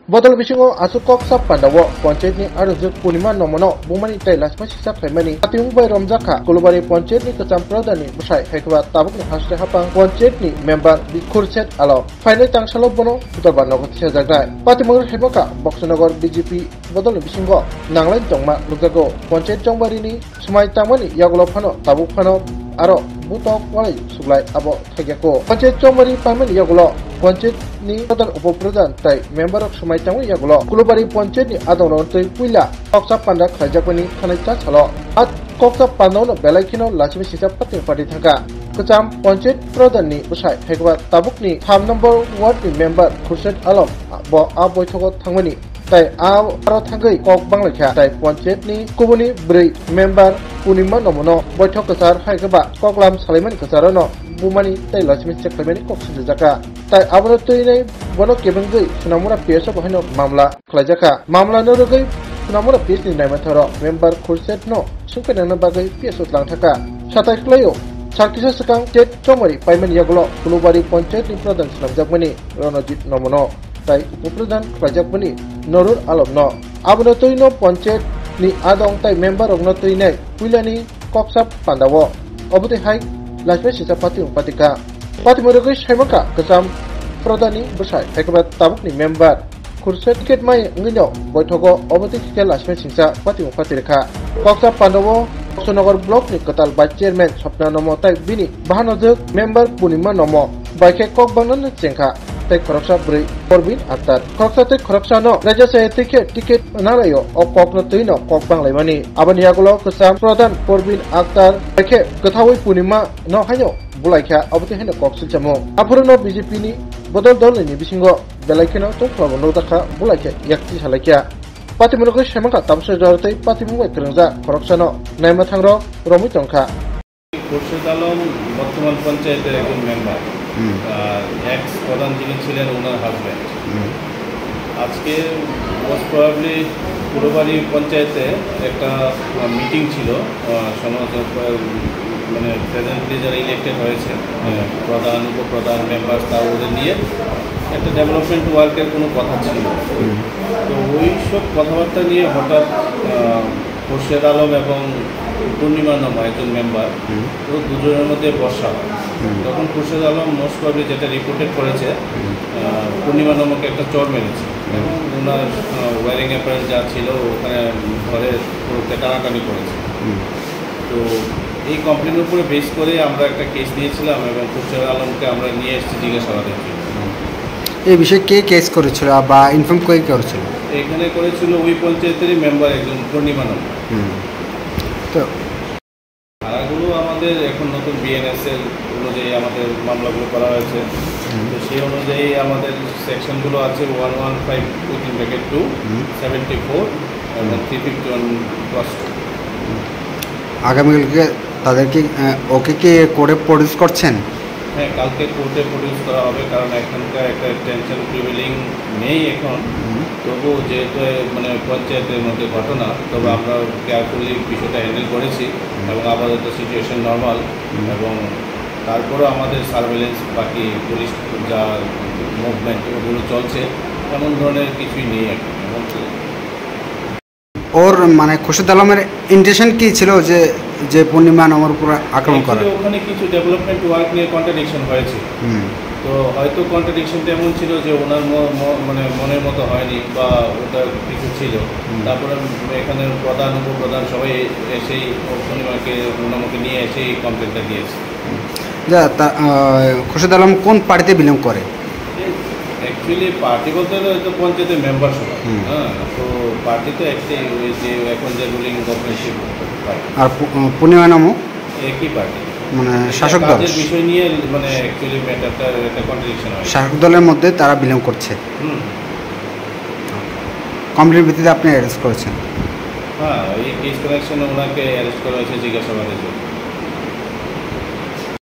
Bodol bisingo asu kok sap pandawo panchayat ni arujak Purnima nomono bumani tai lasma sisa khaimani atiu bai romjaka kulubari panchayat ni kacham pradani busai haikwa tabuk ni hasre hapang panchayat ni member bikhurchet alo final tangsalo bono putarban nogot sejagnai patimungur hebaka Boxnogor BJP bodol bisingo nanglai tongma lugago panchayat jongbari ni sumai tamani yagulo phano tabuk phano aro butok walai sublai abo thageko panchayat jongbari pamani yagulo panchayat ni prodan upoprodan tai member of sumai tamani yagulo kulubari panchayat ni adono tai puila koksa panda khajakani thanai cha chalo at koksa panono belaikino lachimi sisa pating party thaka kacham panchayat prodan ni usai haikwa tabuk ni 3 number ward ni member khurset alam bo a boithogo thangmani tai aro thangai kok banglakha tai panchayat ni kubuni 4 member Purnima nomono boithok kasar haikaba koklam saliman kasarano bumani tai lachimi cheklamani koksin jaka tai abono toinai bono kebengai sunamura PS bahino mamla khlajaka mamla no rogai sunamura PS ni naimatharo member khurset no sungpenana bagai PS utlang thaka satai khlayo Sarkisa sekang jet chomari paiman yagulo kulubari panchayat ni pradan slamjakmani Ronojit nomono tai upopradan khlajakmani Norul Alamno abono toino panchayat ni adong tai member ogno toinai puilani koksap pandawo obuti hai lachme sisa patika patimorogai saimaka kasam pradani busai ekbat tabuk ni member khurset ticket mai ngino boithogo obuti khike lachme sisa patirka koksap pandawo Boxnogor block ni katal by chairman Swapna nomo tai bini bahanojak member Purnima nomo baike kok bangnan chengkha tai khoroksa brei Corbin Akhtar khoroksa tai khoroksa no raja sai ticket nalayo o kok no tuino kok banglaimani abani yagulo kasam pradan Corbin Akhtar baike kathawai Purnima no hayo bulaikha abuti hena kok silchamo apuruno BJP ni bodol dol ni bisingo belaikeno to probono dakha bulaikha yakti salakya Patimurugai semangka tamsa jartai patimungai kerengja koroksano naima thangro romi tongkha Khurshid Alam বর্তমান পঞ্চায়েতের একজন member x প্রধান যিনি ছিলেন ওনার husband আজকে most probably পুরোবাড়ি পঞ্চায়েতে একটা meeting ছিল মানে প্রেজেন্টলি যারা ইলেক্টেড হয়েছে প্রধান উপপ্রধান মেম্বার তা ওদের নিয়ে একটা ডেভেলপমেন্ট ওয়ার্কের কোনো কথা ছিল তো ওই সব কথাবার্তা নিয়ে হঠাৎ খোরশেদ আলম এবং পূর্ণিমা নামা একজন মেম্বার তো দুজনের মধ্যে বর্ষা হয় তখন খোরশেদ আলম মোস্ট প্রবলি যেটা রিপোর্টেড করেছে পূর্ণিমা নামকে একটা চর মেরেছে এবং ওনার ওয়ারিং অ্যাপারেন্ট যা ছিল ওখানে ঘরে পুরোকে টানাটানি করেছে তো এই কমপ্লেনের উপরে বেস করে আমরা একটা কেস দিয়েছিলাম এবং খোরশেদ আলমকে আমরা নিয়ে এসেছি জিজ্ঞাসাবাদের জন্য এই বিষয়ে কে কেস করেছিল বা ইনফর্ম কে করেছিল এখানে করেছিল ওই পঞ্চায়েতেরই মেম্বার একজন পূর্ণিমা নাম তো ধারাগুলো আমাদের এখন নতুন বিএনএসএল অনুযায়ী আমাদের মামলাগুলো করা হয়েছে তো সেই অনুযায়ী আমাদের সেকশনগুলো আছে 115(2) 74 এবং 351 আগামীকালকে তাদেরকে ওকে কি কোর্টে প্রডিউস করছেন হ্যাঁ কালকে কোর্টে প্রডিউস করা হবে কারণ এখানকার একটা টেনশন প্রিভেলিং নেই এখন তবু যেহেতু মানে পঞ্চায়েতের মধ্যে ঘটনা তবে আমরা কেয়ারফুলি বিষয়টা হ্যান্ডেল করেছি এবং আপাতত সিচুয়েশন নর্মাল এবং তারপরেও আমাদের সার্ভেলেন্স বাকি পুলিশ যা মুভমেন্ট ওগুলো চলছে এমন ধরনের কিছুই নেই এখন ওর মানে খোরশেদ আলমের ইন্টেনশন কি ছিল যে যে পূর্ণিমা নামের উপর আক্রমণ করা ওখানে কিছু ডেভেলপমেন্ট ওয়ার্ক নিয়ে কন্ট্রাডিকশন হয়েছে তো হয়তো কন্ট্রাডিকশনটা এমন ছিল যে ওনার মানে মনের মতো হয়নি বা ওটা কিছু ছিল তারপরে এখানে প্রধান উপপ্রধান সবাই এসেই পূর্ণিমাকে পূর্ণিমাকে নিয়ে এসেই কমপ্লেনটা দিয়েছে যা খোরশেদ আলম কোন পার্টিতে বিলং করে অ্যাকচুয়ালি পার্টি বলতে হয়তো পঞ্চায়েতের মেম্বার সবাই হ্যাঁ তো পার্টি তো একটাই ওই যে এখন যে রুলিং গভর্নমেন্ট আর পূর্ণিমা নামও একই পার্টি মানে শাসক দল বিষয় নিয়ে মানে অ্যাকচুয়ালি ম্যাটারটা একটা কন্ট্রাডিকশন হয় শাসক দলের মধ্যে তারা বিলং করছে কমপ্লেন্ট ভিত্তিতে আপনি অ্যারেস্ট করেছেন হ্যাঁ এই কেস কানেকশনে ওনাকে অ্যারেস্ট করা হয়েছে জিজ্ঞাসাবাদের জন্য